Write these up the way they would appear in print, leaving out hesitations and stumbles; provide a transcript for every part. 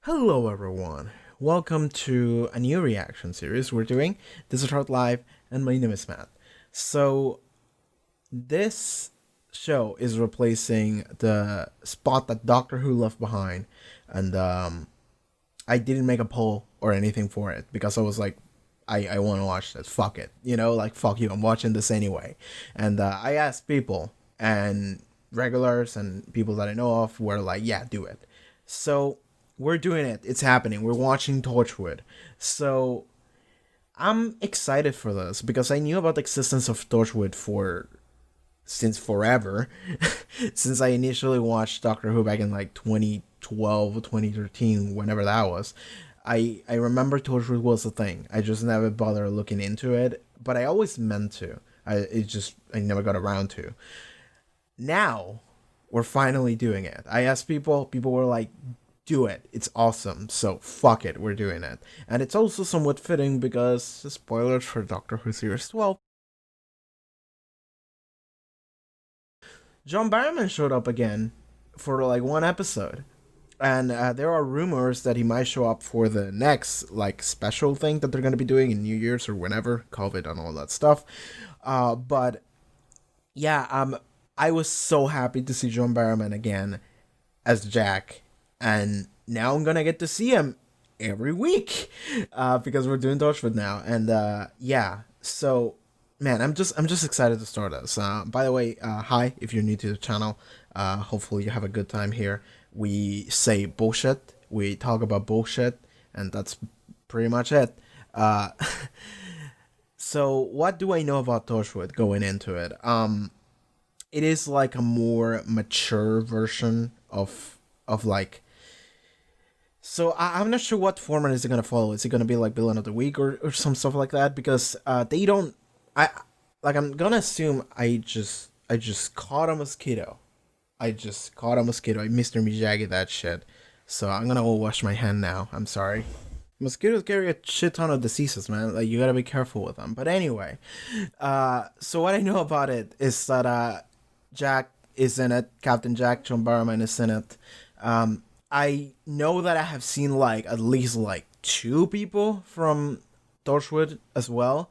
Hello, everyone. Welcome to a new reaction series we're doing. This is Heart Live, and my name is Matt. So, this show is replacing the spot that Doctor Who left behind, and I didn't make a poll or anything for it because I was like, I want to watch this. Fuck it. Like, fuck you. I'm watching this anyway. And I asked people, and regulars and people that I know of were like, yeah, do it. So, we're doing it. It's happening. We're watching Torchwood. So, I'm excited for this because I knew about the existence of Torchwood for since forever, since I initially watched Doctor Who back in like 2012, 2013, whenever that was. I remember Torchwood was a thing. I just never bothered looking into it, but I always meant to. I never got around to. Now we're finally doing it. I asked people were like, do it. It's awesome. So fuck it, we're doing it. And it's also somewhat fitting because spoilers for Doctor Who Series 12. John Barrowman showed up again for like one episode. And there are rumors that he might show up for the next like special thing that they're gonna be doing in New Year's or whenever, COVID and all that stuff. But yeah, I was so happy to see John Barrowman again as Jack, and now I'm gonna get to see him every week because we're doing Torchwood now, and yeah, so man, I'm just excited to start this. By the way, hi if you're new to the channel. Hopefully you have a good time here. We say bullshit, we talk about bullshit, and that's pretty much it. Uh, so what do I know about Torchwood going into it? It is like a more mature version of like, so I'm not sure what format is it gonna follow. Is it gonna be like Villain of the Week or some stuff like that? Because they don't. I like. I'm gonna assume I just caught a mosquito. I just caught a mosquito. I Mr. Miyagi that shit. So I'm gonna go wash my hand now. I'm sorry. Mosquitoes carry a shit ton of diseases, man. Like you gotta be careful with them. But anyway, so what I know about it is that Jack is in it. Captain Jack John Barrowman is in it. I know that I have seen like at least like two people from Torchwood as well,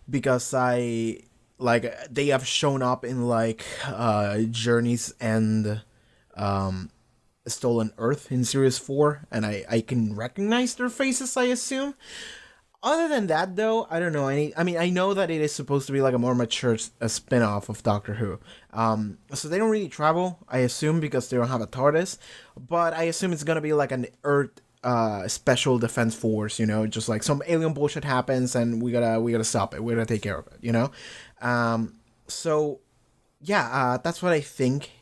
because I like they have shown up in like Journeys and Stolen Earth in Series 4, and I can recognize their faces, I assume. Other than that, though, I don't know any. I mean, I know that it is supposed to be like a more mature spin off of Doctor Who. So they don't really travel, I assume, because they don't have a TARDIS. But I assume it's gonna be like an Earth special defense force. Just like some alien bullshit happens, and we gotta stop it. We gotta take care of it. So yeah, that's what I think.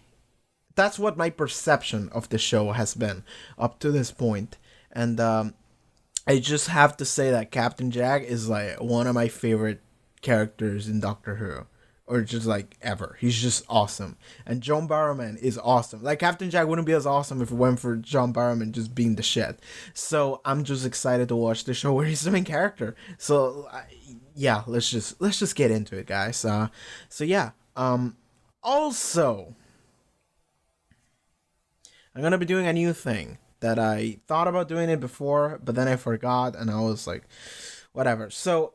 That's what my perception of the show has been up to this point, and I just have to say that Captain Jack is like one of my favorite characters in Doctor Who, or just like ever. He's just awesome, and John Barrowman is awesome. Like Captain Jack wouldn't be as awesome if it went for John Barrowman just being the shit. So I'm just excited to watch the show where he's the main character. So yeah, let's just get into it, guys. So yeah. Also, I'm gonna be doing a new thing that I thought about doing it before, but then I forgot, and I was like, whatever. So,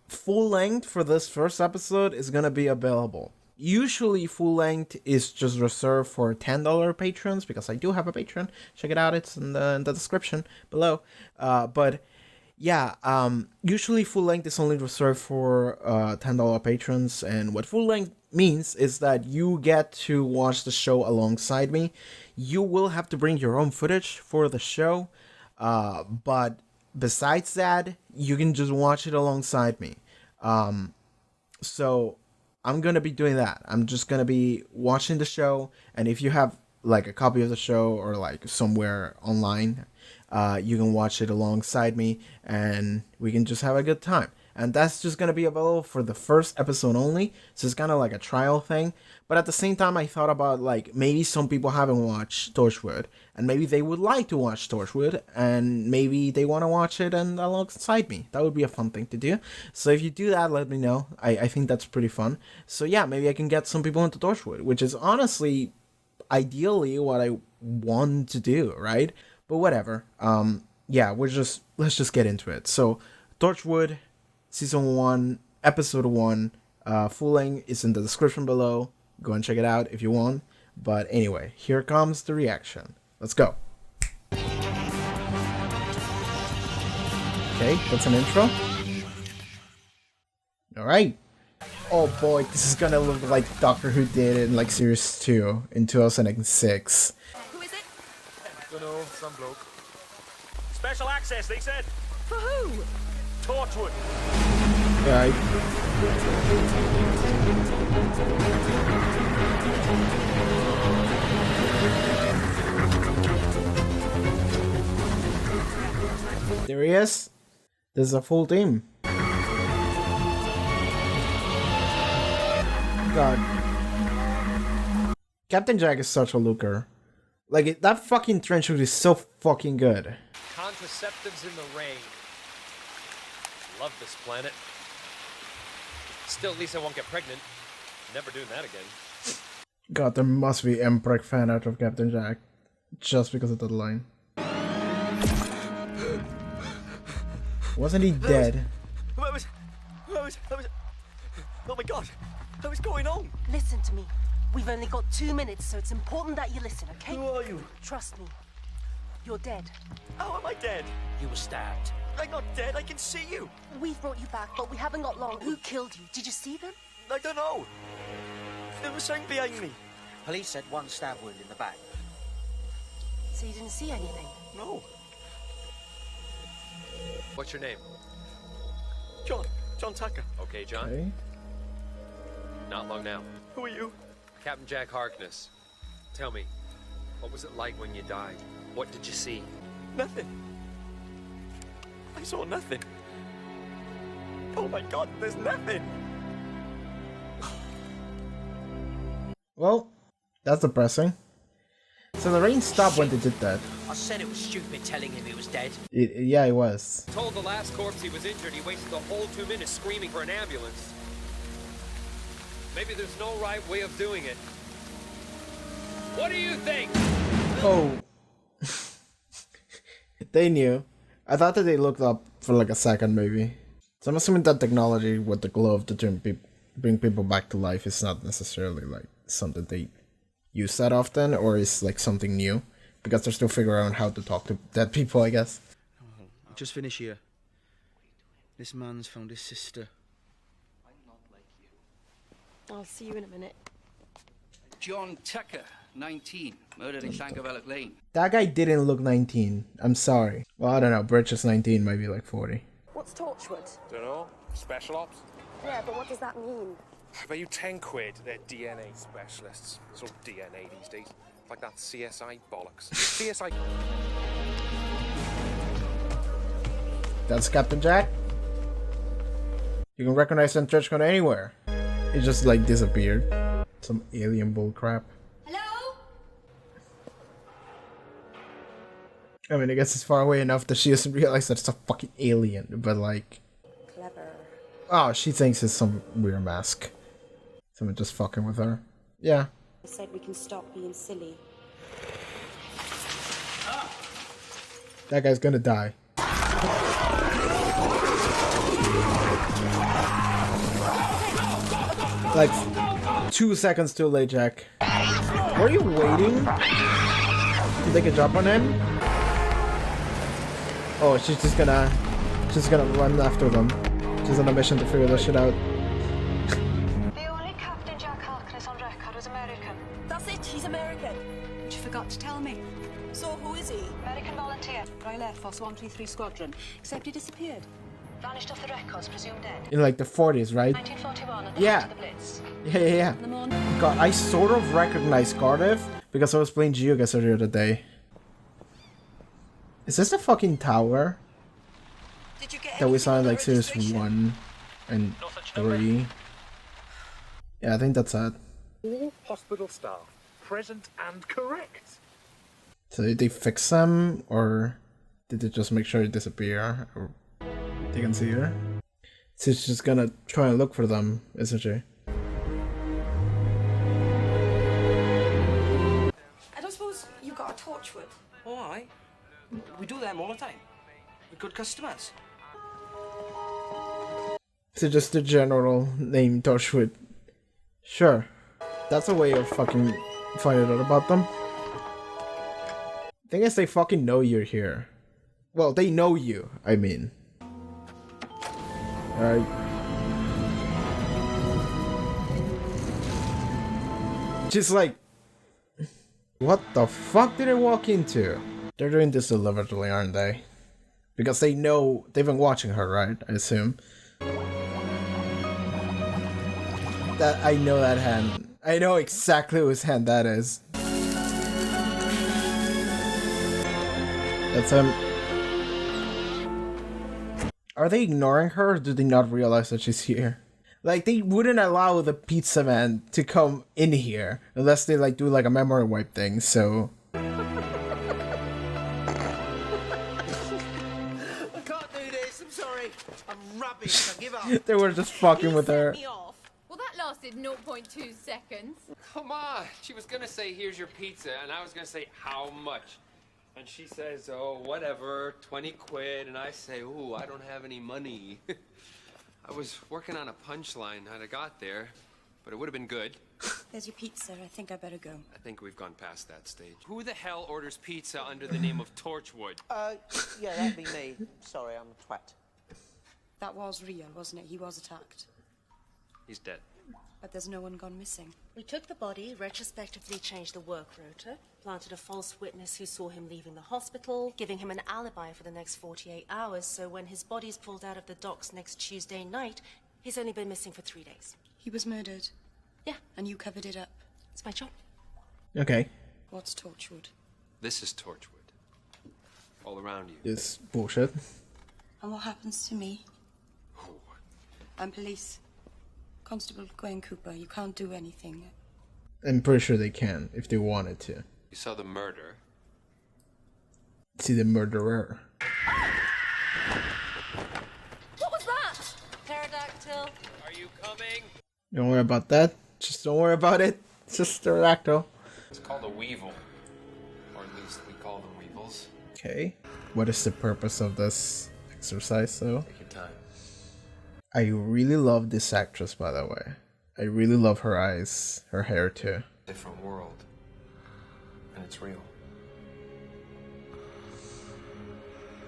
full length for this first episode is gonna be available. Usually, full length is just reserved for $10 patrons because I do have a patron. Check it out; it's in the description below. But yeah, usually full length is only reserved for $10 patrons, and what full length means is that you get to watch the show alongside me. You will have to bring your own footage for the show, but besides that, you can just watch it alongside me. So I'm gonna be doing that. I'm just gonna be watching the show, and if you have like a copy of the show or like somewhere online, you can watch it alongside me, and we can just have a good time. And that's just gonna be available for the first episode only, so it's kind of like a trial thing. But at the same time, I thought about like maybe some people haven't watched Torchwood, and maybe they would like to watch Torchwood, and maybe they want to watch it and alongside me. That would be a fun thing to do. So if you do that, let me know. I think that's pretty fun. So yeah, maybe I can get some people into Torchwood, which is honestly ideally what I want to do, right? But whatever. Yeah, let's just get into it. So, Torchwood, season 1, episode 1, full length is in the description below. Go and check it out if you want. But anyway, here comes the reaction. Let's go. Okay, that's an intro. Alright. Oh boy, this is gonna look like Doctor Who did in like series 2 in 2006. Who is it? Dunno, some bloke. Special access, they said. For who? Torchwood. Right. There he is. There's a full team. God. Captain Jack is such a looker. Like, that fucking trench coat is so fucking good. Contraceptives in the rain. Love this planet. Still, at least I won't get pregnant. Never doing that again. God, there must be Empreg fan out of Captain Jack. Just because of that line. Wasn't he dead? What was... Oh my god! What was going on? Listen to me. We've only got 2 minutes, so it's important that you listen, okay? Who are you? Trust me. You're dead. How am I dead? You were stabbed. I'm not dead, I can see you! We've brought you back, but we haven't got long. Who killed you? Did you see them? I don't know! There was something behind me. Police said 1 stab wound in the back. So you didn't see anything? No. What's your name? John Tucker. Okay, John. Okay. Not long now. Who are you? Captain Jack Harkness. Tell me, what was it like when you died? What did you see? Nothing. I saw nothing. Oh my god, there's nothing! Well, that's depressing. So the rain stopped when they did that. I said it was stupid telling him he was dead. Yeah, it was. Told the last corpse he was injured, he wasted the whole 2 minutes screaming for an ambulance. Maybe there's no right way of doing it. What do you think? Oh. They knew. I thought that they looked up for like a second maybe. So I'm assuming that technology with the glove to bring people back to life is not necessarily like something they use that often, or is like something new. Because they're still figuring out how to talk to dead people, I guess. I'll just finish here. This man's found his sister. I'll see you in a minute. John Tucker, 19, murdered in Llangavelloch Lane. That guy didn't look 19. I'm sorry. Well, I don't know. Bridge is 19, might be like 40. What's Torchwood? Dunno. Special ops? Yeah, but what does that mean? I bet you 10 quid, they're DNA specialists. It's all DNA these days. Like that CSI bollocks. CSI... That's Captain Jack. You can recognize that trench coat anywhere. It just like disappeared. Some alien bullcrap. Hello? I mean, I guess it's far away enough that she doesn't realize that it's a fucking alien, but like... Clever. Oh, she thinks it's some weird mask. Someone just fucking with her. Yeah. I said we can stop being silly. That guy's gonna die. Like, 2 seconds too late, Jack. Were you waiting to take a jump on him? Oh, she's just gonna run after them. She's on a mission to figure this shit out. The only Captain Jack Harkness on record was American. That's it, he's American. But you forgot to tell me. So who is he? American volunteer. Royal Air Force 133 Squadron. Except he disappeared. Vanished off the records, presumed dead. In like the 40s, right? 1941 at the Yeah. height of the Blitz. Yeah. In the morning. God, I sort of recognized Cardiff because I was playing GeoGuessr earlier today. Is this the fucking tower Did you get that we saw in anything on like the series registration? 1 and 3? Yeah, I think that's it. All hospital staff, present and correct. So did they fix them, or did they just make sure it disappear? Or they can see her? She's just gonna try and look for them, isn't she? I don't suppose you got a Torchwood. Why? We do them all the time. We're good customers. So just the general name Torchwood. Sure. That's a way of fucking finding out about them. Thing is, they fucking know you're here. Well, they know you, I mean. Alright. Just like... What the fuck did I walk into? They're doing this deliberately, aren't they? Because they know... They've been watching her, right? I assume. That I know that hand. I know exactly whose hand that is. That's him. Are they ignoring her, or do they not realize that she's here? Like, they wouldn't allow the pizza man to come in here unless they like do like a memory wipe thing, so... I can't do this, I'm sorry. I'm rubbish, I give up. They were just fucking with her. Me off. Well, that lasted 0.2 seconds. Come on. She was gonna say, here's your pizza, and I was gonna say, how much? And she says, oh, whatever, 20 quid, and I say, ooh, I don't have any money. I was working on a punchline how I got there, but it would have been good. There's your pizza. I think I better go. I think we've gone past that stage. Who the hell orders pizza under the name of Torchwood? Yeah, that'd be me. Sorry, I'm a twat. That was real, wasn't it? He was attacked. He's dead. But there's no one gone missing. We took the body, retrospectively changed the work rota, planted a false witness who saw him leaving the hospital, giving him an alibi for the next 48 hours, so when his body's pulled out of the docks next Tuesday night, he's only been missing for 3 days. He was murdered. Yeah. And you covered it up. It's my job. Okay. What's Torchwood? This is Torchwood. All around you. This bullshit. And what happens to me? Oh. I'm police. Constable Gwen Cooper, you can't do anything. I'm pretty sure they can, if they wanted to. You saw the murder. See the murderer. What was that? Pterodactyl. Are you coming? Don't worry about that. Just don't worry about it. It's just pterodactyl. It's called a weevil. Or at least we call them weevils. Okay. What is the purpose of this exercise, though? Take your time. I really love this actress, by the way. I really love her eyes, her hair too. Different world. And it's real.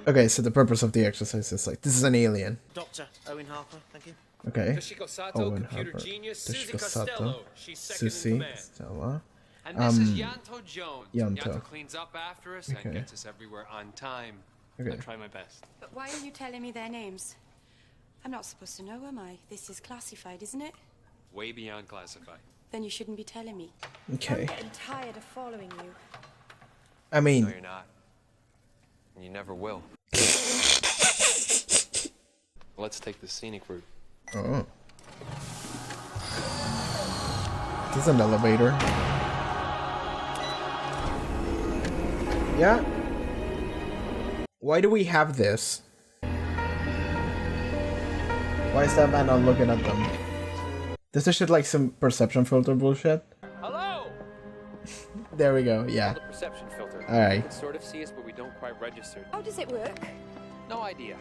Okay, so the purpose of the exercise is like, this is an alien. Doctor Owen Harper, thank you. Okay. Toshiko Sato, Owen computer Harper. genius. Susie Toshiko Sato. Costello. She's second in Susie. command. Stella. And this is Yanto Jones. Yanto. Cleans up after us Okay. and gets us everywhere on time. Okay. I try my best. But why are you telling me their names? I'm not supposed to know, am I? This is classified, isn't it? Way beyond classified. Then you shouldn't be telling me. Okay. I'm getting tired of following you. I No, mean, you're not. And you never will. Let's take the scenic route. oh. This is an elevator. Yeah. Why do we have this? Why is that man not looking at them? This is shit like some perception filter bullshit. Hello! There we go, yeah. The perception filter. Alright. You can sort of see us, but we don't quite register. How does it work? No idea.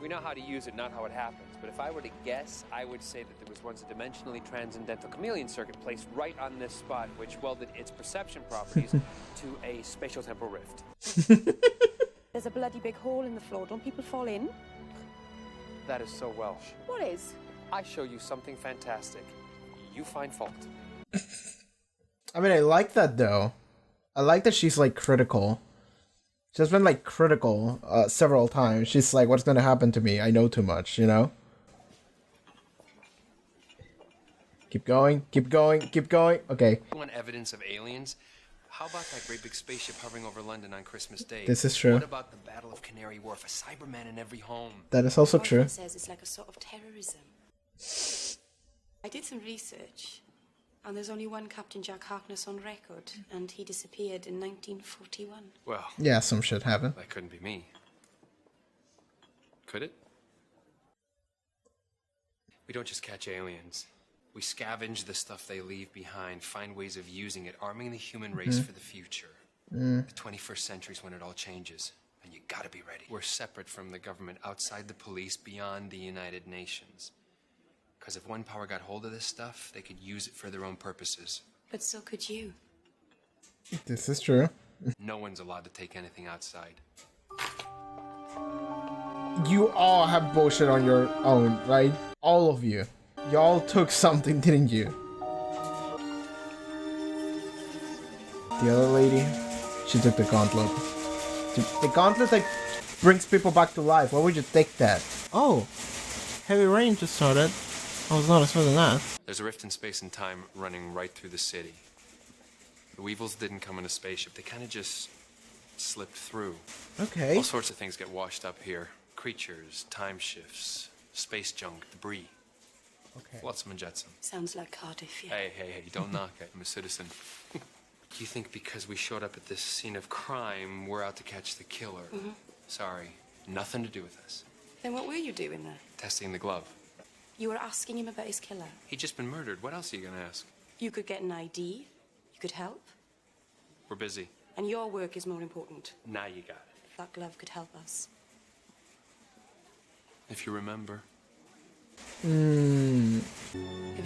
We know how to use it, not how it happens. But if I were to guess, I would say that there was once a dimensionally transcendental chameleon circuit placed right on this spot, which welded its perception properties to a spatial-temporal rift. There's a bloody big hole in the floor. Don't people fall in? That is so Welsh. What is? I show you something fantastic. You find fault. I mean, I like that though. I like that she's like critical. She's been like critical several times. She's like, what's gonna happen to me? I know too much, you know? Keep going, keep going, keep going. Okay. You want evidence of aliens? How about that great big spaceship hovering over London on Christmas Day? This is true. What about the Battle of Canary Wharf? A Cyberman in every home. That is also true. It says it's like a sort of terrorism. I did some research, and there's only one Captain Jack Harkness on record, and he disappeared in 1941. Well, Yeah, some shit happened. that couldn't be me. Could it? We don't just catch aliens. We scavenge the stuff they leave behind, find ways of using it, arming the human race for the future. The 21st century is when it all changes. And you gotta be ready. We're separate from the government, outside the police, beyond the United Nations. Because if one power got hold of this stuff, they could use it for their own purposes. But so could you. This is true. No one's allowed to take anything outside. You all have bullshit on your own, right? All of you. Y'all took something, didn't you? The other lady, she took the gauntlet. The gauntlet like brings people back to life. Why would you take that? Oh, heavy rain just started. I was not expecting that. There's a rift in space and time running right through the city. The Weevils didn't come in a spaceship. They kind of just slipped through. Okay. All sorts of things get washed up here. Creatures, time shifts, space junk, debris. Okay. Flotsam and jetsam. Sounds like Cardiff, yeah. Hey, don't knock it. I'm a citizen. Do you think because we showed up at this scene of crime, we're out to catch the killer? Mm-hmm. Sorry, nothing to do with us. Then what were you doing there? Testing the glove. You were asking him about his killer. He'd just been murdered. What else are you gonna ask? You could get an ID. You could help. We're busy. And your work is more important. Now you got it. That glove could help us. If you remember. Have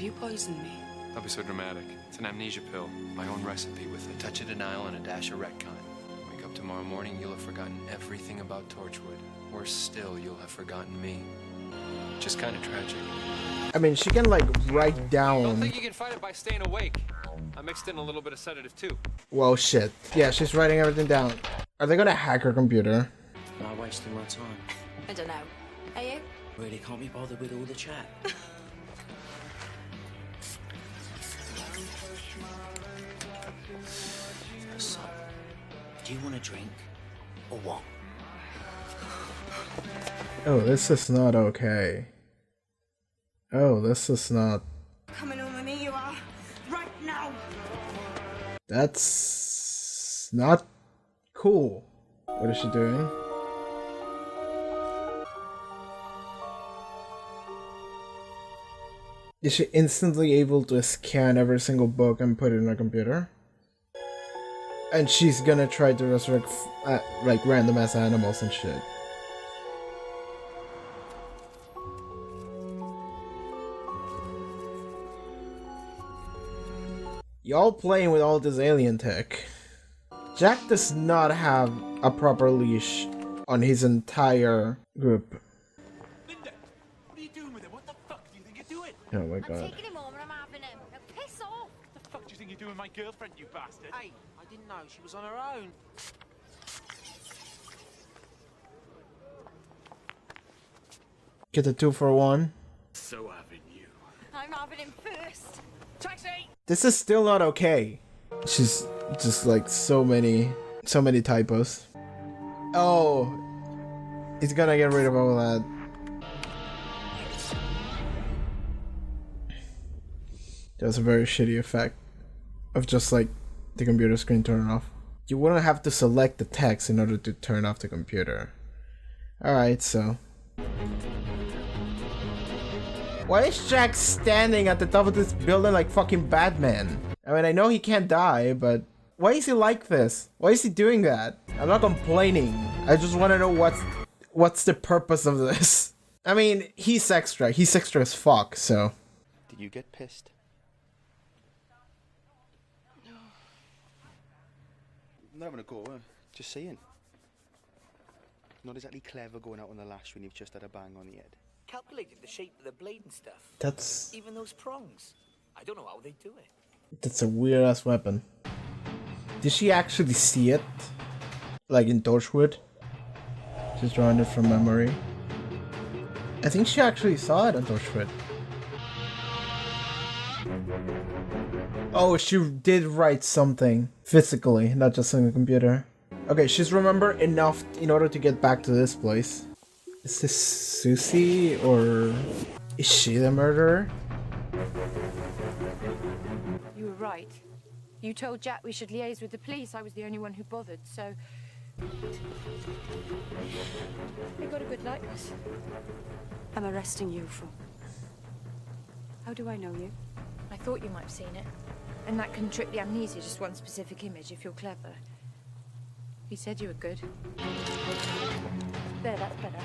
you poisoned me? Don't be so dramatic. It's an amnesia pill. My own recipe with a touch of denial and a dash of retcon. Wake up tomorrow morning, you'll have forgotten everything about Torchwood. Worse still, you'll have forgotten me. Just kind of tragic. I mean, she can like write down. Don't think you can fight it by staying awake. I mixed in a little bit of sedative too. Well, shit. Yeah, she's writing everything down. Are they gonna hack her computer? Am I wasting my time? I don't know. Are you? Really can't be bothered with all the chat. So, do you want a drink? Or what? Oh, this is not okay. Oh, this is not. Coming on with me, you are. Right now. That's not cool. What is she doing? Is she instantly able to scan every single book and put it in her computer? And she's gonna try to resurrect like random ass animals and shit. Y'all playing with all this alien tech. Jack does not have a proper leash on his entire group. Linda, what are you doing with him? What the fuck do you think you're doing? Oh my I'm god. taking him home and I'm having him. Now piss off! What the fuck do you think you're doing with my girlfriend, you bastard? Hey, I didn't know she was on her own. Get a 2-for-1. So having you. I'm having him first. Taxi! This is still not okay. She's just like so many typos. Oh, he's gonna get rid of all that. That was a very shitty effect of just like the computer screen turning off. You wouldn't have to select the text in order to turn off the computer. Alright, so. Why is Jack standing at the top of this building like fucking Batman? I mean, I know he can't die, but why is he like this? Why is he doing that? I'm not complaining. I just want to know what's the purpose of this. I mean, he's extra. He's extra as fuck, so. Did you get pissed? No. Not having a go, just saying. Not exactly clever going out on the lash when you've just had a bang on the head. Calculated the shape of the blade and stuff. That's Even those prongs. I don't know how they do it. a weird ass weapon. Did she actually see it? Like in Torchwood? She's drawing it from memory. I think she actually saw it on Torchwood. Oh, she did write something physically, not just on the computer. Okay, she's remembered enough in order to get back to this place. Is this Susie or is she the murderer? You were right. You told Jack we should liaise with the police. I was the only one who bothered, so... We got a good likeness. I'm arresting you for... How do I know you? I thought you might have seen it. And that can trick the amnesia, just one specific image, if you're clever. He said you were good. There, that's better.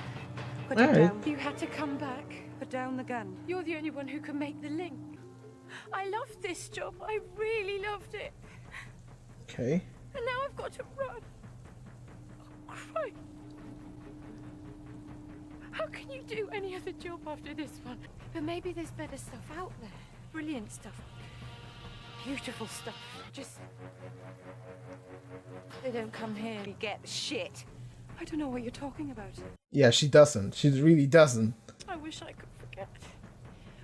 Put All it right. down. You had to come back. Put down the gun. You're the only one who can make the link. I loved this job. I really loved it. Okay. And now I've got to run. Oh, Christ. How can you do any other job after this one? But maybe there's better stuff out there. Brilliant stuff. Beautiful stuff. Just... They don't come here and get the shit. I don't know what you're talking about. Yeah, she doesn't. She really doesn't. I wish I could forget.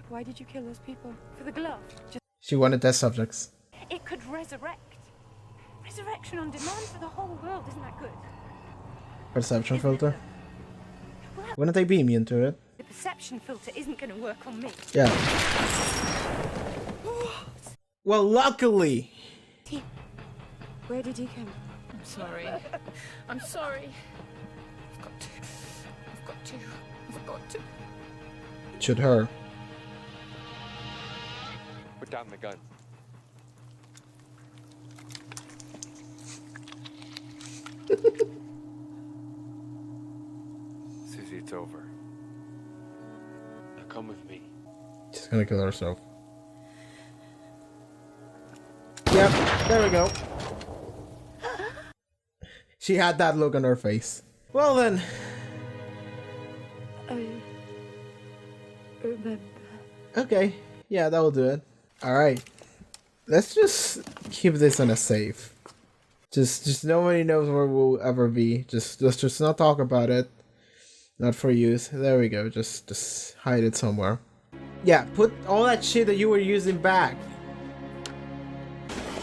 Why did you kill those people? For the glove? Just... She wanted test subjects. It could resurrect. Resurrection on demand for the whole world. Isn't that good? Perception filter. Wouldn't they be immune to it? The perception filter isn't going to work on me. Yeah. Well, luckily. Where did he come? I'm sorry. I'm sorry. I've got to. Should her. Put down the gun. Susie, it's over. Now come with me. She's gonna kill herself. Yep, there we go. She had that look on her face. Well then. I remember. Okay, yeah, that will do it. Alright. Let's just keep this in a safe. Just nobody knows where we'll ever be. Let's just not talk about it. Not for use. There we go. Just hide it somewhere. Yeah, put all that shit that you were using back.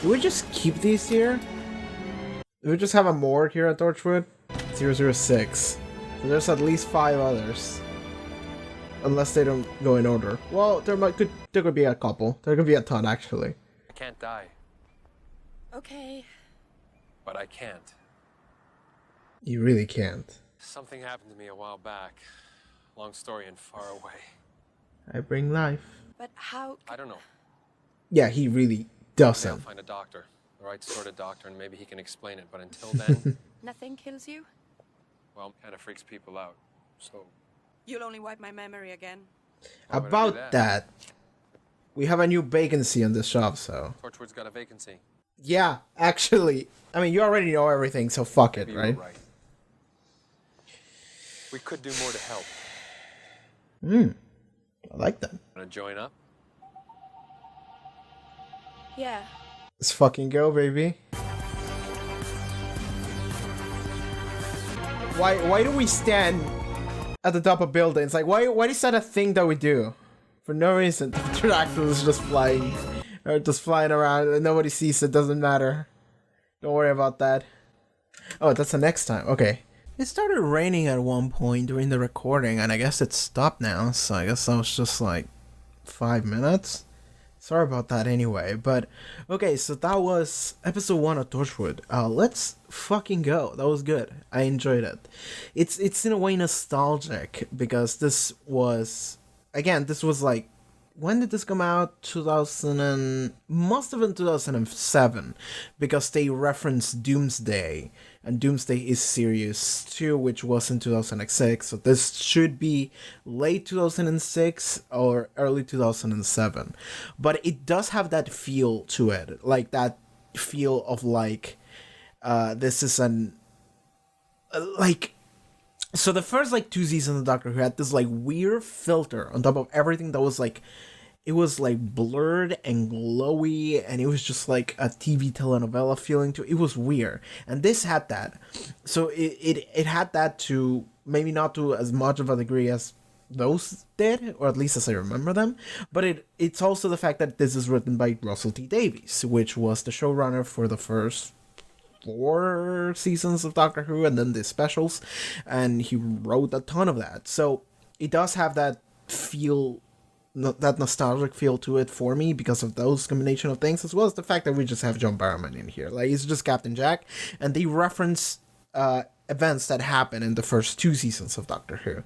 Do we just keep these here? Do we just have a morgue here at Torchwood? 006. So there's at least 5 others. Unless they don't go in order. Well, there could be a couple. There could be a ton, actually. I can't die, Okay. but I can't. You really can't. Something happened to me a while back. Long story and far away. I bring life. But how... I don't know. Yeah, he really Maybe I'll doesn't. find a doctor. The right sort of doctor, and maybe he can explain it. But until then, Nothing kills you? well, kind of freaks people out. So, You'll only wipe my memory again. why would I do About that, we have a new vacancy on this job, so... Torchwood's got a vacancy. Yeah, actually. I mean, you already know everything, so fuck it, Maybe right? you're right. We could do more to help. I like that. Wanna join up? Yeah. Let's fucking go, baby. Why do we stand at the top of buildings? Like, why is that a thing that we do? For no reason. The pterodactyl is just flying. Or just flying around and nobody sees it, doesn't matter. Don't worry about that. Oh, that's the next time. Okay. It started raining at one point during the recording, and I guess it stopped now, so I guess that was just like 5 minutes. Sorry about that anyway, but okay, so that was episode 1 of Torchwood. Let's fucking go. That was good. I enjoyed it. It's in a way nostalgic because this was, again, this was like, when did this come out? Must have been 2007, because they referenced Doomsday, and Doomsday is series 2, which was in 2006, so this should be late 2006 or early 2007. But it does have that feel to it, like that feel of like, this is so the first like 2 seasons of Doctor Who had this like weird filter on top of everything that was like, it was like blurred and glowy, and it was just like a TV telenovela feeling to it. It was weird, and this had that. So it had that to maybe not to as much of a degree as those did, or at least as I remember them. But it's also the fact that this is written by Russell T Davies, which was the showrunner for the first 4 seasons of Doctor Who and then the specials, and he wrote a ton of that. So it does have that feel, that nostalgic feel to it for me because of those combination of things, as well as the fact that we just have John Barrowman in here. Like, it's just Captain Jack, and they reference events that happened in the first 2 seasons of Doctor Who,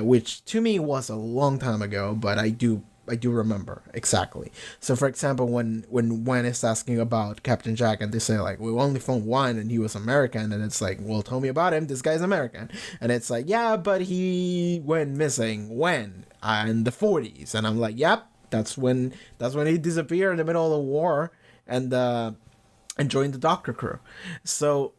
which to me was a long time ago, but I do I do remember exactly. So for example, when Wen is asking about Captain Jack and they say like, we only found one and he was American, and it's like, well, tell me about him. This guy's American. And it's like, yeah, but he went missing when in the 40s. And I'm like, yep, that's when he disappeared in the middle of the war and joined the Doctor crew. So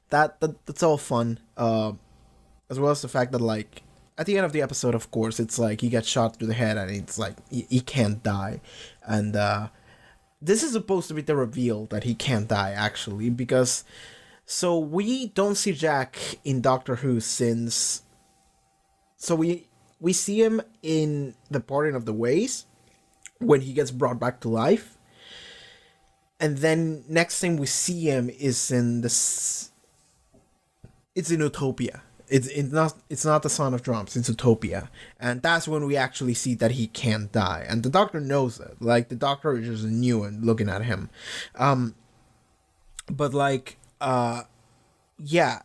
that's all fun. As well as the fact that like at the end of the episode, of course, it's like he gets shot through the head and it's like he can't die. And this is supposed to be the reveal that he can't die, actually, because so we don't see Jack in Doctor Who since. So we see him in the Parting of the Ways when he gets brought back to life. And then next time we see him is in this. It's in Utopia. It's not the Sound of Drums, it's Utopia. And that's when we actually see that he can't die. And the Doctor knows it. Like, the Doctor is just new and looking at him. But like, yeah.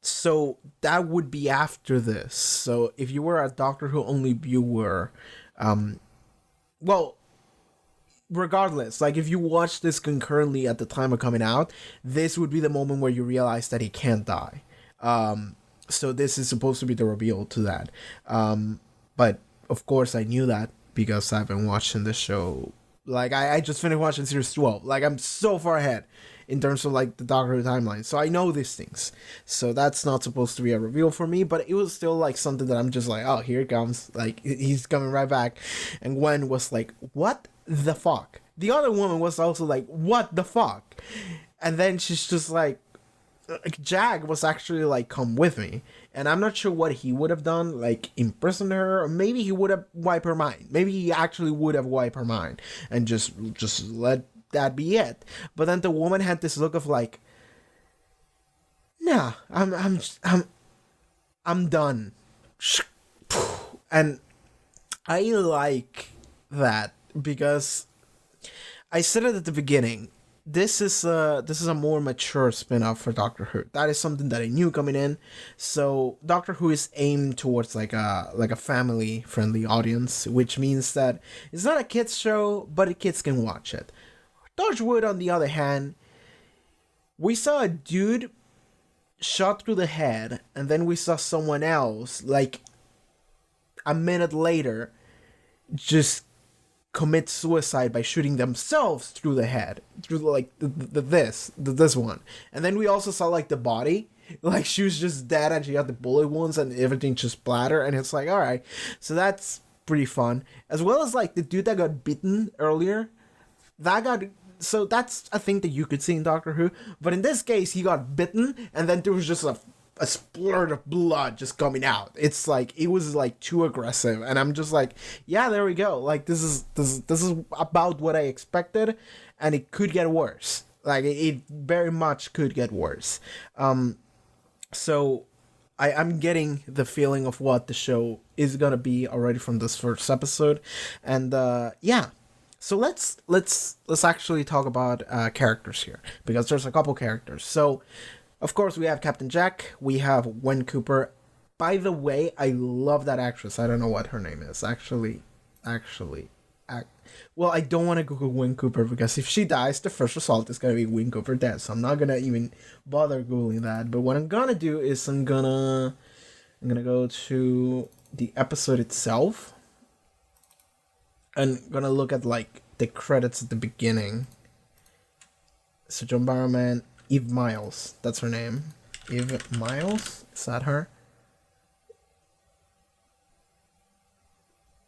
So that would be after this. So if you were a Doctor Who only viewer, well, regardless, like if you watch this concurrently at the time of coming out, this would be the moment where you realize that he can't die. So this is supposed to be the reveal to that. But of course I knew that because I've been watching this show. Like I just finished watching series 12. Like I'm so far ahead in terms of like the Doctor Who timeline. So I know these things. So that's not supposed to be a reveal for me, but it was still like something that I'm just like, oh, here it comes. Like he's coming right back. And Gwen was like, what the fuck? The other woman was also like, what the fuck? And then she's just like, Jag was actually like, come with me. And I'm not sure what he would have done, like imprison her, or maybe he would have wiped her mind. Maybe he actually would have wiped her mind and just let that be it. But then the woman had this look of like, nah, I'm done. And I like that because I said it at the beginning. This is a more mature spin-off for Doctor Who. That is something that I knew coming in. So Doctor Who is aimed towards like a family-friendly audience, which means that it's not a kids show, but kids can watch it. Torchwood, on the other hand, we saw a dude shot through the head, and then we saw someone else like a minute later just commit suicide by shooting themselves through the head, through like this one. And then we also saw like the body, like she was just dead and she had the bullet wounds and everything just splattered, and it's like, all right, so that's pretty fun. As well as like the dude that got bitten earlier, so that's a thing that you could see in Doctor Who, but in this case he got bitten and then there was just a splurt of blood just coming out. It's like it was like too aggressive, and I'm just like, yeah, there we go. Like this is about what I expected, and it could get worse. Like it very much could get worse. So I'm getting the feeling of what the show is gonna be already from this first episode, and yeah. So let's actually talk about characters here, because there's a couple characters. So of course, we have Captain Jack. We have Wen Cooper. By the way, I love that actress. I don't know what her name is. Well, I don't want to Google Wen Cooper because if she dies, the first result is going to be Wen Cooper dead. So I'm not going to even bother Googling that. But what I'm going to do is I'm going to go to the episode itself. And I'm going to look at like the credits at the beginning. So John Barrowman, Eve Miles, that's her name. Eve Miles? Is that her?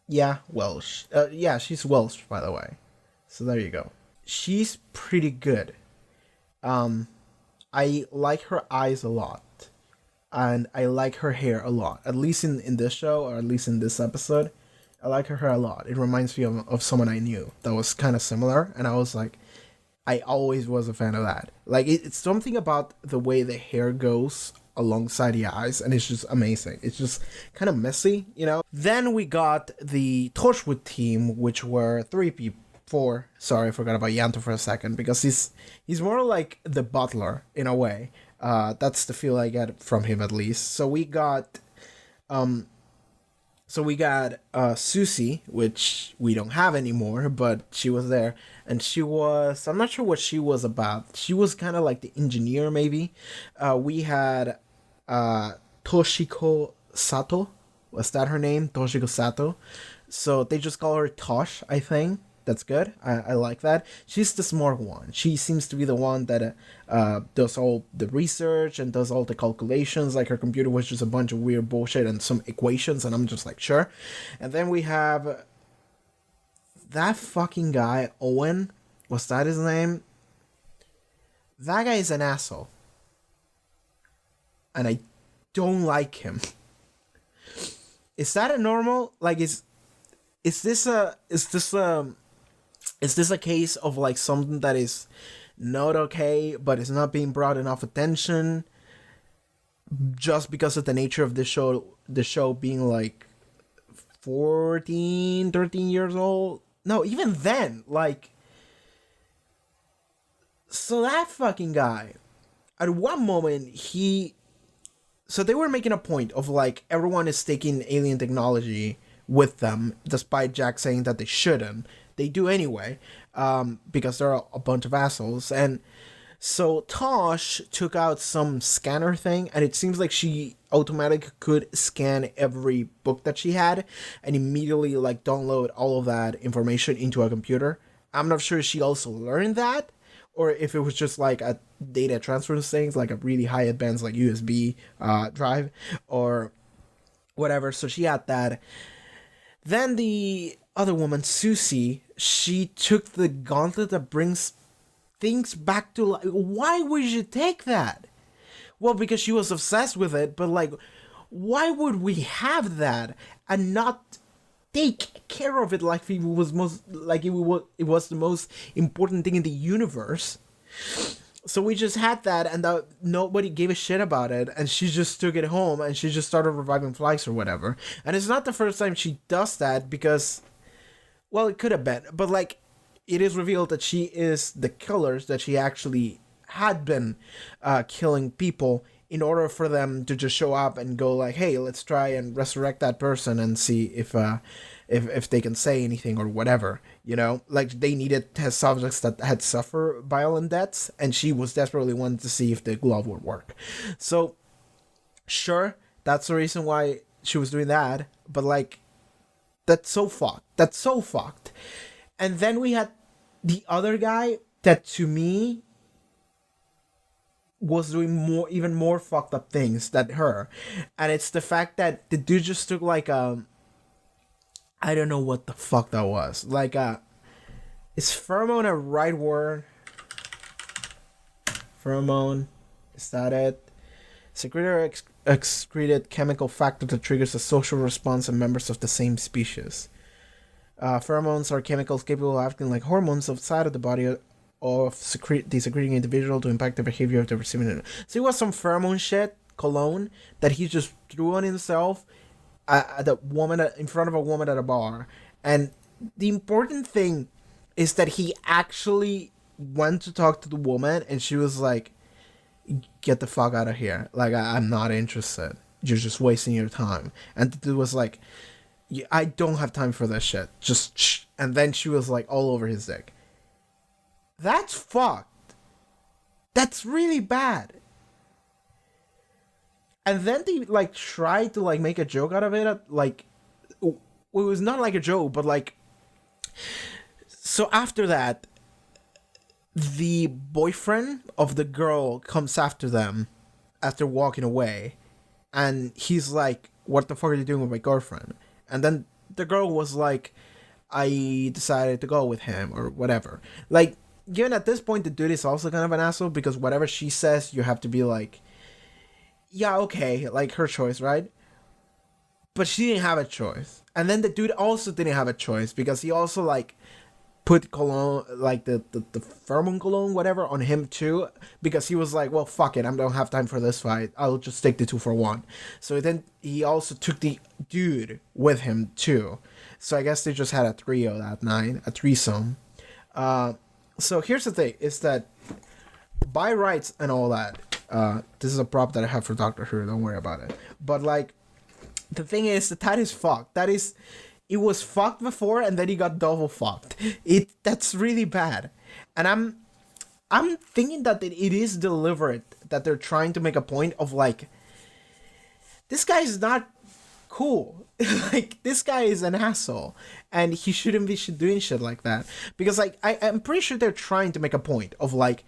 Yeah, Welsh. Yeah, she's Welsh, by the way. So there you go. She's pretty good. I like her eyes a lot. And I like her hair a lot. At least in this show, or at least in this episode. I like her hair a lot. It reminds me of someone I knew that was kind of similar. And I was like, I always was a fan of that. Like, it's something about the way the hair goes alongside the eyes, and it's just amazing. It's just kind of messy, you know? Then we got the Torchwood team, which were four. Sorry, I forgot about Yanto for a second, because he's more like the butler, in a way. That's the feel I get from him, at least. So we got So we got Susie, which we don't have anymore, but she was there. And I'm not sure what she was about. She was kind of like the engineer, maybe. We had Toshiko Sato. Was that her name? Toshiko Sato. So they just call her Tosh, I think. That's good. I like that. She's the smart one. She seems to be the one that does all the research and does all the calculations. Like her computer was just a bunch of weird bullshit and some equations, and I'm just like, sure. And then we have that fucking guy, Owen. Was that his name? That guy is an asshole. And I don't like him. Is that a normal? Like, is this a case of like something that is not okay, but it's not being brought enough attention just because of the nature of the show being like 13 years old? No, even then, like, so that fucking guy, at one moment, so they were making a point of like, everyone is taking alien technology with them, despite Jack saying that they shouldn't. They do anyway, because they're a bunch of assholes. And so Tosh took out some scanner thing, and it seems like she automatically could scan every book that she had and immediately like download all of that information into a computer. I'm not sure if she also learned that, or if it was just like a data transfer thing, like a really high advanced like USB drive or whatever. So she had that. Then the other woman, Susie, she took the gauntlet that brings things back to life. Why would you take that? Well, because she was obsessed with it, but like, why would we have that and not take care of it like it was it was the most important thing in the universe? So we just had that, and nobody gave a shit about it, and she just took it home, and she just started reviving flies or whatever. And it's not the first time she does that, because, well, it could have been, but like, it is revealed that she is the killer, that she actually had been killing people in order for them to just show up and go like, hey, let's try and resurrect that person and see if they can say anything or whatever, you know? Like, they needed test subjects that had suffered violent deaths, and she was desperately wanting to see if the glove would work. So, sure, that's the reason why she was doing that, but like, that's so fucked. That's so fucked. And then we had the other guy that, to me, was doing even more fucked up things than her. And it's the fact that the dude just took like I don't know what the fuck that was. Like is pheromone a right word? Pheromone, is that it? Secreted or excreted chemical factor that triggers a social response in members of the same species. Pheromones are chemicals capable of acting like hormones outside of the body of the secreting individual to impact the behavior of the recipient. So it was some pheromone shit, cologne, that he just threw on himself in front of a woman at a bar. And the important thing is that he actually went to talk to the woman, and she was like, get the fuck out of here. Like, I'm not interested. You're just wasting your time. And the dude was like, I don't have time for this shit. Just shh. And then she was like all over his dick. That's fucked. That's really bad. And then they like tried to like make a joke out of it. Like, it was not like a joke, but like, so after that, the boyfriend of the girl comes after them after walking away, and he's like, what the fuck are you doing with my girlfriend? And then the girl was like, I decided to go with him or whatever. Like, given at this point the dude is also kind of an asshole, because whatever she says, you have to be like, yeah, okay, like, her choice, right? But she didn't have a choice. And then the dude also didn't have a choice, because he also like put cologne, like the pheromone cologne, whatever, on him too, because he was like, well, fuck it, I don't have time for this fight, I'll just take the 2-for-1. So then he also took the dude with him too. So I guess they just had a trio that night, a threesome. So here's the thing, is that by rights and all that, this is a prop that I have for Doctor Who, don't worry about it. But like, the thing is that is fucked. It was fucked before, and then he got double fucked. That's really bad, and I'm thinking that it is deliberate, that they're trying to make a point of like, this guy is not cool. Like, this guy is an asshole, and he shouldn't be doing shit like that. Because like I'm pretty sure they're trying to make a point of like,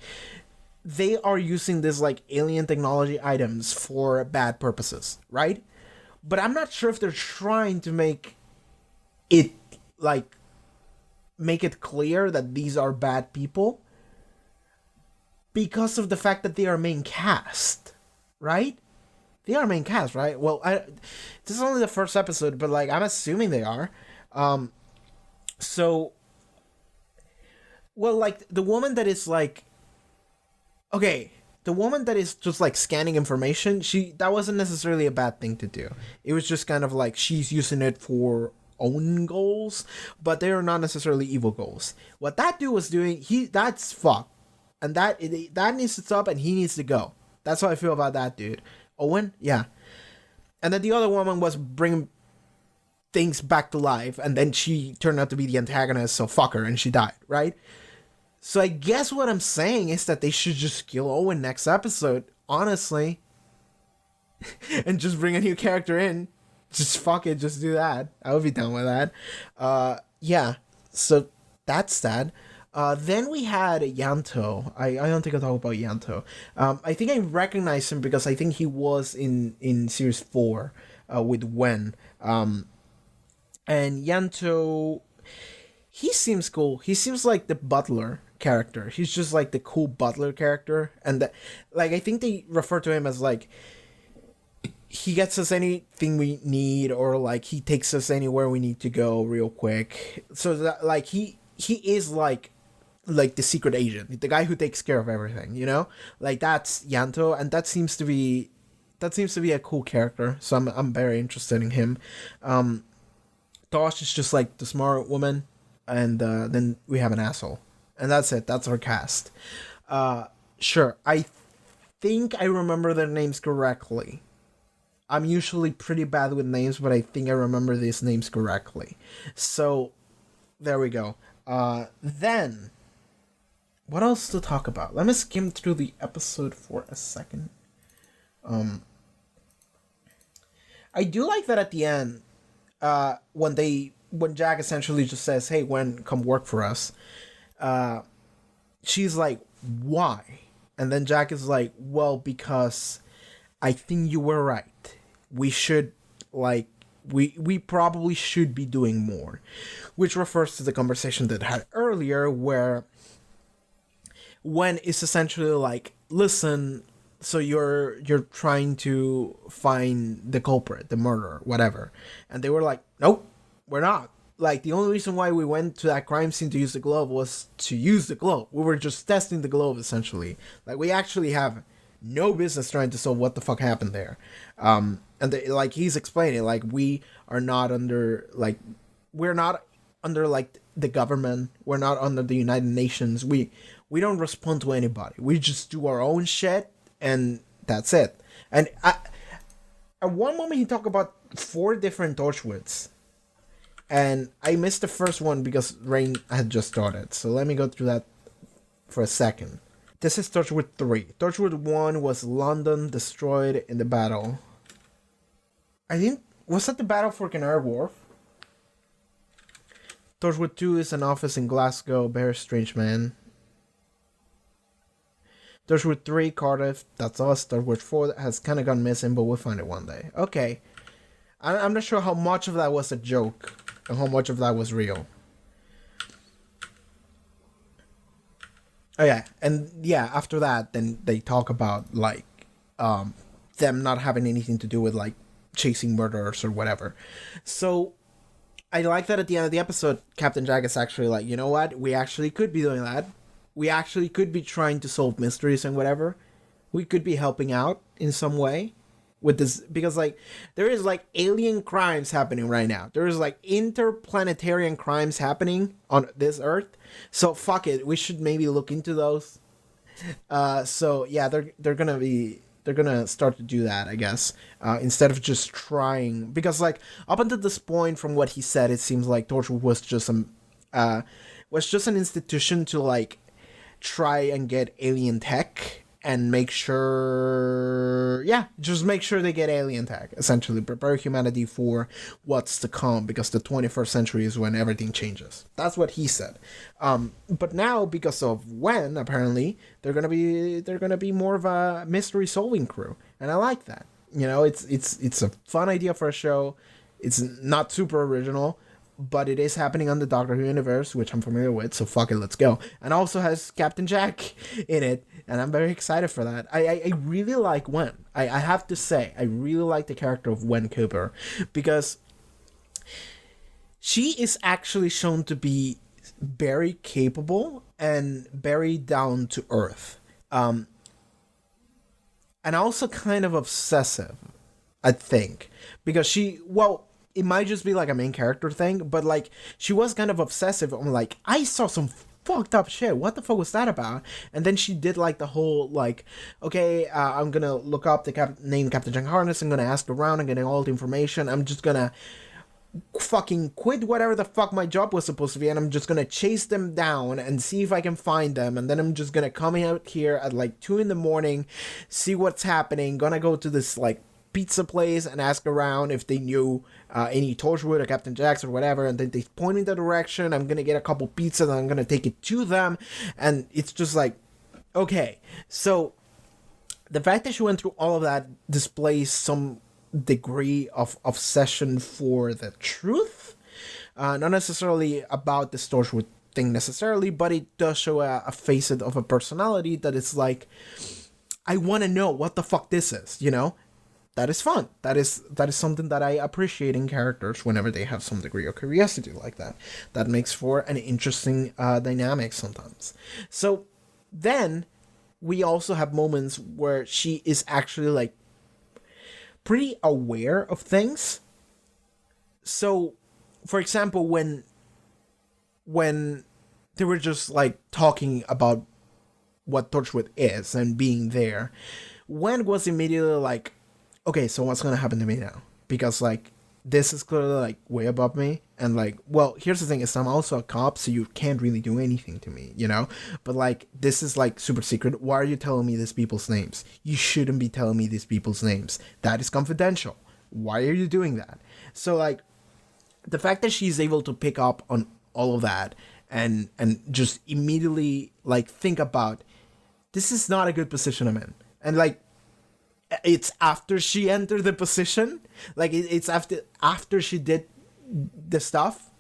they are using this like alien technology items for bad purposes, right? But I'm not sure if they're trying to make it clear that these are bad people, because of the fact that they are main cast, right? They are main cast, right? Well, this is only the first episode, but like, I'm assuming they are. So, well, like, the woman that is like, okay, the woman that is just like scanning information, that wasn't necessarily a bad thing to do. It was just kind of like, she's using it for own goals, but they are not necessarily evil goals. What that dude was doing, that's fucked. And that needs to stop, and he needs to go. That's how I feel about that dude. Owen? Yeah. And then the other woman was bringing things back to life, and then she turned out to be the antagonist, so fuck her, and she died, right? So I guess what I'm saying is that they should just kill Owen next episode, honestly. And just bring a new character in. Just fuck it, just do that. I would be down with that. Yeah. So that's that. Then we had Yanto. I don't think I'll talk about Yanto. I think I recognize him because I think he was in series 4 with Wen. And Yanto, he seems cool. He seems like the butler character. He's just like the cool butler character. And like, I think they refer to him as like, he gets us anything we need, or like he takes us anywhere we need to go real quick. So that like he is like the secret agent, the guy who takes care of everything, you know? Like, that's Yanto, and that seems to be a cool character. So I'm very interested in him. Tosh is just like the smart woman, and then we have an asshole. And that's it. That's our cast. Sure. I think I remember their names correctly. I'm usually pretty bad with names, but I think I remember these names correctly. So, there we go. Then, what else to talk about? Let me skim through the episode for a second. I do like that at the end, when Jack essentially just says, "Hey, Gwen, come work for us," she's like, "Why?" And then Jack is like, "Well, because I think you were right. We should, like, we probably should be doing more," which refers to the conversation that I had earlier, where Gwen is essentially like, "Listen, so you're trying to find the culprit, the murderer, whatever," and they were like, "Nope, we're not. Like, the only reason why we went to that crime scene to use the glove was to use the glove. We were just testing the glove, essentially. Like, we actually have no business trying to solve what the fuck happened there." And like, he's explaining, like, we're not under, like, the government. We're not under the United Nations. We don't respond to anybody. We just do our own shit, and that's it. And at one moment he talked about 4 different Torchwoods, and I missed the first one because rain had just started. So let me go through that for a second. This is Torchwood 3. Torchwood 1 was London destroyed in the battle. I think, was that the battle for Canary Wharf? Torchwood 2 is an office in Glasgow, very strange man. Torchwood 3, Cardiff, that's us. Torchwood 4 has kind of gone missing, but we'll find it one day. Okay. I'm not sure how much of that was a joke and how much of that was real. Oh yeah, and yeah, after that, then they talk about, like, them not having anything to do with, like, chasing murderers or whatever. So, I like that at the end of the episode, Captain Jack is actually like, you know what, we actually could be doing that. We actually could be trying to solve mysteries and whatever. We could be helping out in some way with this, because, like, there is, like, alien crimes happening right now. There is, like, interplanetary crimes happening on this Earth. So there's gonna be start to do that, I guess, instead of just trying, because like up until this point, from what he said, it seems like Torchwood was just an institution to like try and get alien tech and make sure, just make sure they get alien tech, essentially prepare humanity for what's to come, because the 21st century is when everything changes. That's what he said. But now, because of Wen, apparently they're gonna be more of a mystery solving crew, and I like that. You know, it's a fun idea for a show. It's not super original, but it is happening on the Doctor Who universe, which I'm familiar with, so fuck it, let's go. And also has Captain Jack in it, and I'm very excited for that. I really like Wen. I have to say, I really like the character of Wen Cooper, because she is actually shown to be very capable and very down to earth. And also kind of obsessive, I think, because it might just be like a main character thing, but like she was kind of obsessive. I'm like, I saw some fucked up shit. What the fuck was that about? And then she did like the whole like, okay, I'm gonna look up the name Captain Jack Harkness. I'm gonna ask around. I'm getting all the information. I'm just gonna fucking quit whatever the fuck my job was supposed to be, and I'm just gonna chase them down and see if I can find them, and then I'm just gonna come out here at like 2 a.m, see what's happening, gonna go to this like pizza place and ask around if they knew any Torchwood or Captain Jacks or whatever, and then they point in the direction. I'm gonna get a couple pizzas and I'm gonna take it to them, and it's just like, okay. So the fact that she went through all of that displays some degree of obsession for the truth, not necessarily about the Torchwood thing necessarily, but it does show a facet of a personality that is like, I want to know what the fuck this is, you know. That is fun. That is something that I appreciate in characters whenever they have some degree of curiosity like that. That makes for an interesting dynamic sometimes. So then we also have moments where she is actually like pretty aware of things. So, for example, when they were just like talking about what Torchwood is and being there, Wen was immediately like, okay, so what's gonna happen to me now? Because like this is clearly like way above me, and like, well, here's the thing, is I'm also a cop, so you can't really do anything to me, you know? But like, this is like super secret. Why are you telling me these people's names? You shouldn't be telling me these people's names. That is confidential. Why are you doing that? So like, the fact that she's able to pick up on all of that and just immediately like think about, this is not a good position I'm in, and like, it's after she entered the position, like it's after she did the stuff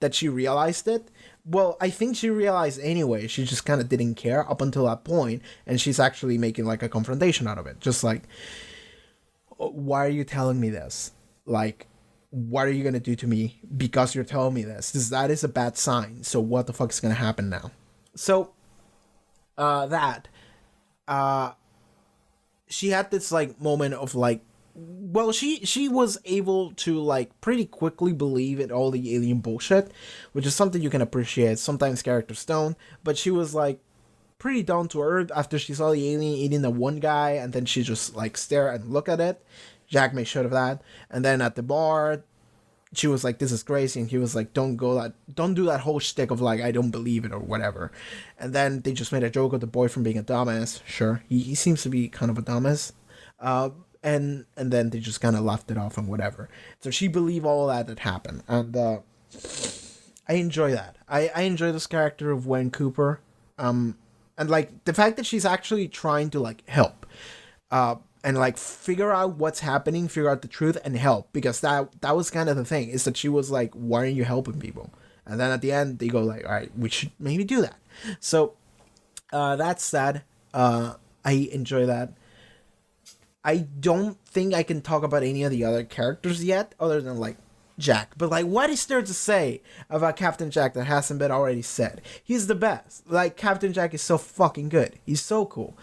that she realized it. Well, I think she realized anyway, she just kind of didn't care up until that point, and she's actually making like a confrontation out of it, just like, why are you telling me this? Like, what are you gonna do to me because you're telling me this? That is a bad sign. So what the fuck is gonna happen now? So she had this like moment of like, well, she was able to like pretty quickly believe in all the alien bullshit, which is something you can appreciate. Sometimes characters don't, but she was like pretty down to earth after she saw the alien eating the one guy, and then she just like stare and look at it. Jack made sure of that. And then at the bar, she was like, this is crazy, and he was like, don't do that whole shtick of like, I don't believe it or whatever. And then they just made a joke of the boyfriend being a dumbass. Sure, he seems to be kind of a dumbass. And then they just kind of laughed it off and whatever. So she believed all that happened, and I enjoy that. I enjoy this character of Wen Cooper, and like the fact that she's actually trying to like help, and like figure out what's happening, figure out the truth, and help, because that was kind of the thing, is that she was like, why aren't you helping people? And then at the end they go like, all right, we should maybe do that. So that's sad. I enjoy that. I don't think I can talk about any of the other characters yet, other than like Jack. But like, what is there to say about Captain Jack that hasn't been already said? He's the best. Like, Captain Jack is so fucking good. He's so cool.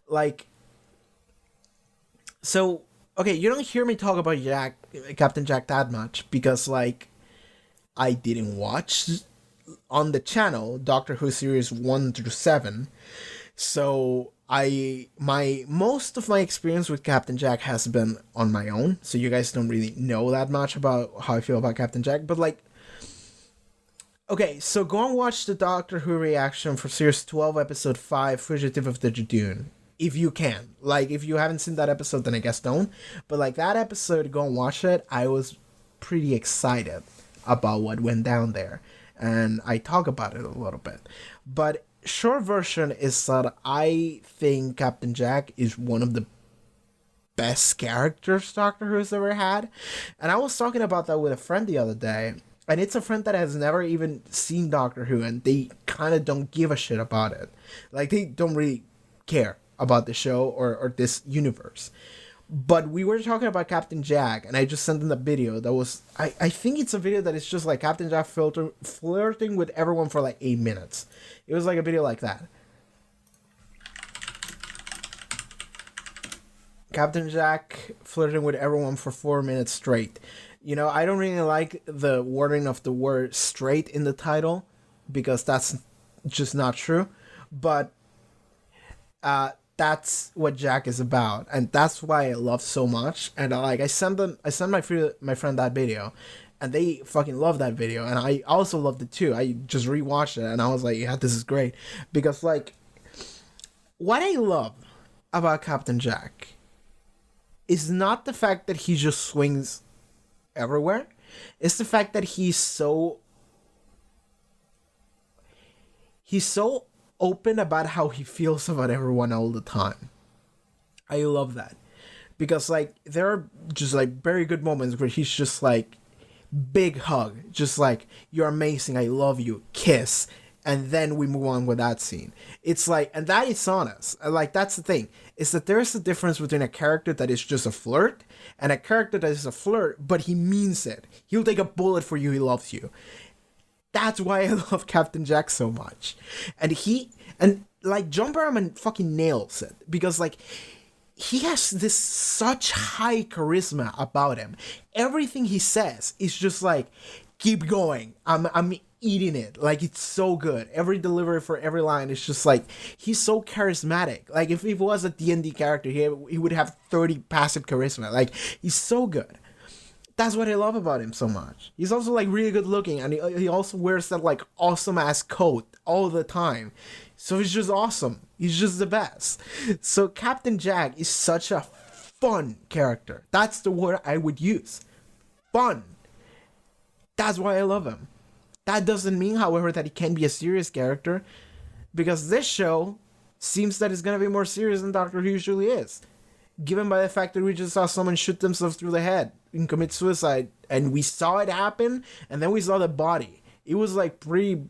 Like, so okay, you don't hear me talk about Captain Jack that much, because like, I didn't watch on the channel Doctor Who series 1 through 7, so most of my experience with Captain Jack has been on my own, so you guys don't really know that much about how I feel about Captain Jack. But like, okay, so go and watch the Doctor Who reaction for series 12, episode 5, Fugitive of the Jejune, if you can. Like, if you haven't seen that episode, then I guess don't. But like, that episode, go and watch it. I was pretty excited about what went down there, and I talk about it a little bit. But short version is that I think Captain Jack is one of the best characters Doctor Who has ever had. And I was talking about that with a friend the other day, and it's a friend that has never even seen Doctor Who, and they kind of don't give a shit about it. Like, they don't really care about the show or this universe. But we were talking about Captain Jack, and I just sent them a video that was... I think it's a video that is just like Captain Jack flirting with everyone for like 8 minutes. It was like a video like that. Captain Jack flirting with everyone for 4 minutes straight. You know, I don't really like the wording of the word straight in the title, because that's just not true. But that's what Jack is about, and that's why I love so much. And I sent my friend that video, and they fucking love that video, and I also loved it too. I just rewatched it, and I was like, yeah, this is great. Because like, what I love about Captain Jack is not the fact that he just swings everywhere. It's the fact that he's so open about how he feels about everyone all the time. I love that. Because like, there are just like very good moments where he's just like, big hug, just like, you're amazing, I love you, kiss, and then we move on with that scene. It's like, and that is honest. Like, that's the thing, is that there's a difference between a character that is just a flirt and a character that is a flirt, but he means it. He'll take a bullet for you, he loves you. That's why I love Captain Jack so much. And like, John Barrowman fucking nails it, because like, he has this such high charisma about him. Everything he says is just like, keep going. I'm eating it. Like, it's so good. Every delivery for every line is just like, he's so charismatic. Like, if he was a D&D character, he would have 30 passive charisma. Like, he's so good. That's what I love about him so much. He's also like really good looking, and he also wears that like awesome ass coat all the time. So he's just awesome. He's just the best. So Captain Jack is such a fun character. That's the word I would use. Fun. That's why I love him. That doesn't mean, however, that he can be a serious character, because this show seems that it's going to be more serious than Doctor Who usually is. Given by the fact that we just saw someone shoot themselves through the head and commit suicide, and we saw it happen, and then we saw the body. It was like pretty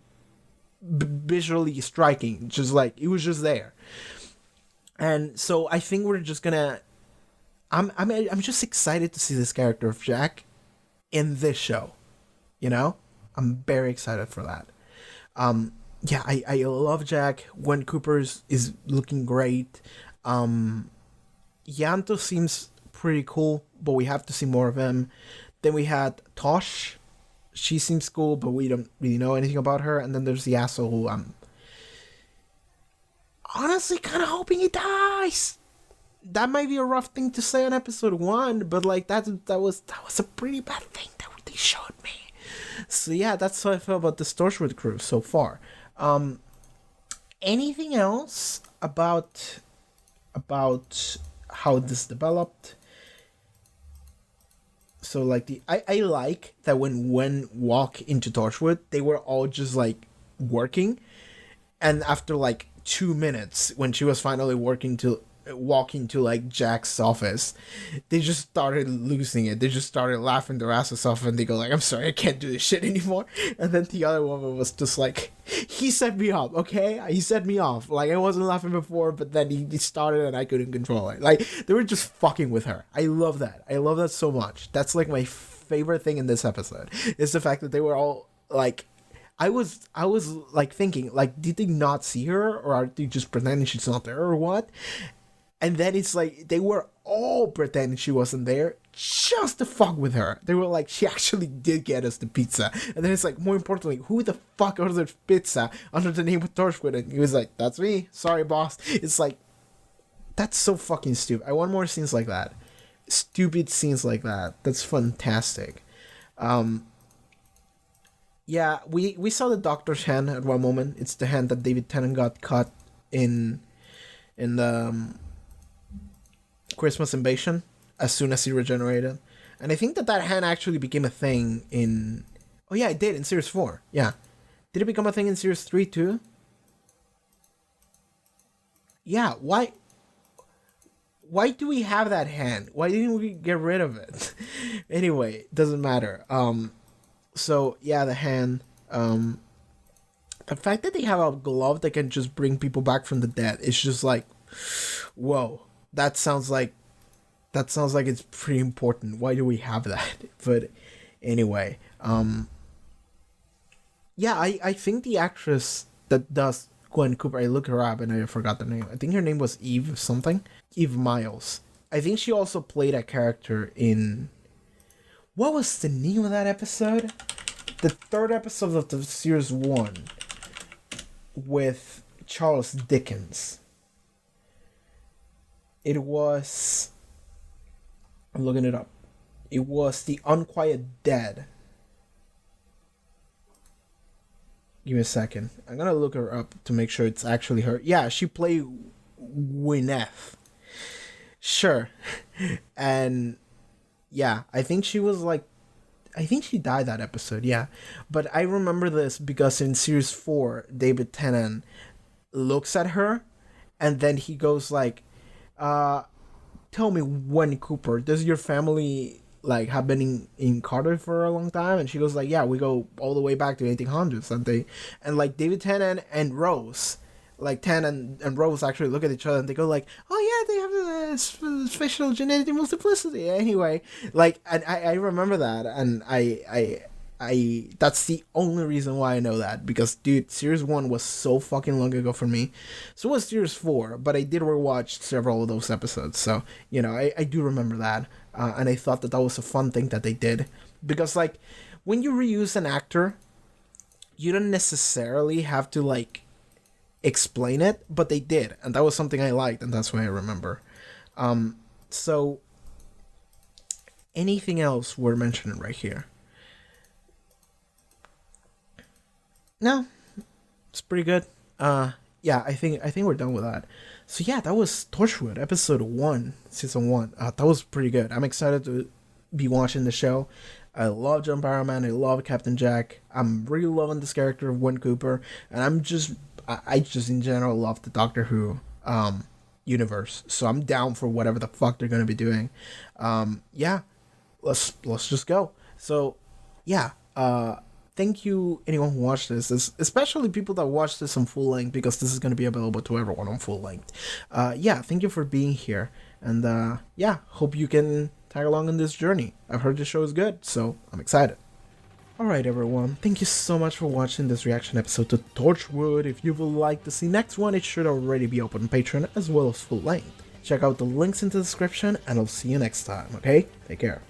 visually striking, just like, it was just there. And so I think we're just gonna, I'm just excited to see this character of Jack in this show. You know, I'm very excited for that. Yeah, I love Jack. Gwen Cooper is looking great. Yanto seems pretty cool, but we have to see more of him. Then we had Tosh. She seems cool, but we don't really know anything about her. And then there's the asshole who I'm honestly kind of hoping he dies. That might be a rough thing to say on episode 1, but like, that was a pretty bad thing that they showed me. So yeah, that's how I feel about the Torchwood crew so far. Anything else about how this developed? So like, I like that when walk into Torchwood, they were all just like working, and after like 2 minutes, when she was finally walking to like Jack's office, they just started losing it. They just started laughing their asses off, and they go like, I'm sorry, I can't do this shit anymore. And then the other woman was just like, he set me up, okay? He set me off. Like, I wasn't laughing before, but then he started and I couldn't control it. Like, they were just fucking with her. I love that. I love that so much. That's like my favorite thing in this episode, is the fact that they were all like, I was like thinking, like, did they not see her, or are they just pretending she's not there, or what? And then it's like, they were all pretending she wasn't there just to fuck with her. They were like, she actually did get us the pizza. And then it's like, more importantly, who the fuck ordered pizza under the name of Torchwood? And he was like, that's me. Sorry, boss. It's like, That's so fucking stupid. I want more scenes like that. Stupid scenes like that. That's fantastic. Yeah, we saw the Doctor's hand at one moment. It's the hand that David Tennant got cut in the Christmas Invasion as soon as he regenerated. And I think that hand actually became a thing in... Oh yeah, it did, in Series 4. Yeah. Did it become a thing in Series 3 too? Yeah, why do we have that hand? Why didn't we get rid of it? Anyway, doesn't matter. So yeah, the hand. The fact that they have a glove that can just bring people back from the dead is just like, whoa. That sounds like it's pretty important. Why do we have that? But anyway, yeah, I think the actress that does Gwen Cooper, I looked her up and I forgot the name. I think her name was Eve something. Eve Miles. I think she also played a character in... What was the name of that episode? The third episode of the Series 1 with Charles Dickens. It was... I'm looking it up. It was The Unquiet Dead. Give me a second. I'm gonna look her up to make sure it's actually her. Yeah, she played Gwyneth. Sure. And yeah, I think she was like... I think she died that episode, yeah. But I remember this because in Series 4, David Tennant looks at her and then he goes like, tell me, Gwen Cooper, does your family like have been in Carter for a long time? And she goes like, yeah, we go all the way back to 1800s. And like David Tennant and Rose, like Tennant and Rose actually look at each other and they go like, oh yeah, they have the special genetic multiplicity. Anyway, like, and I remember that, and I that's the only reason why I know that, because dude, Series 1 was so fucking long ago for me. So was Series 4, but I did rewatch several of those episodes, so you know, I do remember that, and I thought that was a fun thing that they did, because like when you reuse an actor, you don't necessarily have to like explain it, but they did, and that was something I liked, and that's why I remember. So anything else we're mentioning right here? No, it's pretty good. Yeah, I think we're done with that. So yeah, that was Torchwood, episode 1, season 1. That was pretty good. I'm excited to be watching the show. I love John Barrowman. I love Captain Jack. I'm really loving this character of Gwen Cooper, and I just in general love the Doctor Who universe. So I'm down for whatever the fuck they're gonna be doing. Yeah, let's just go. So yeah, thank you anyone who watched this, especially people that watched this on full length, because this is going to be available to everyone on full length. Yeah, thank you for being here, and yeah, hope you can tag along on this journey. I've heard the show is good, so I'm excited. Alright everyone, thank you so much for watching this reaction episode to Torchwood. If you would like to see next one, it should already be open on Patreon as well as full length. Check out the links in the description, and I'll see you next time, okay? Take care.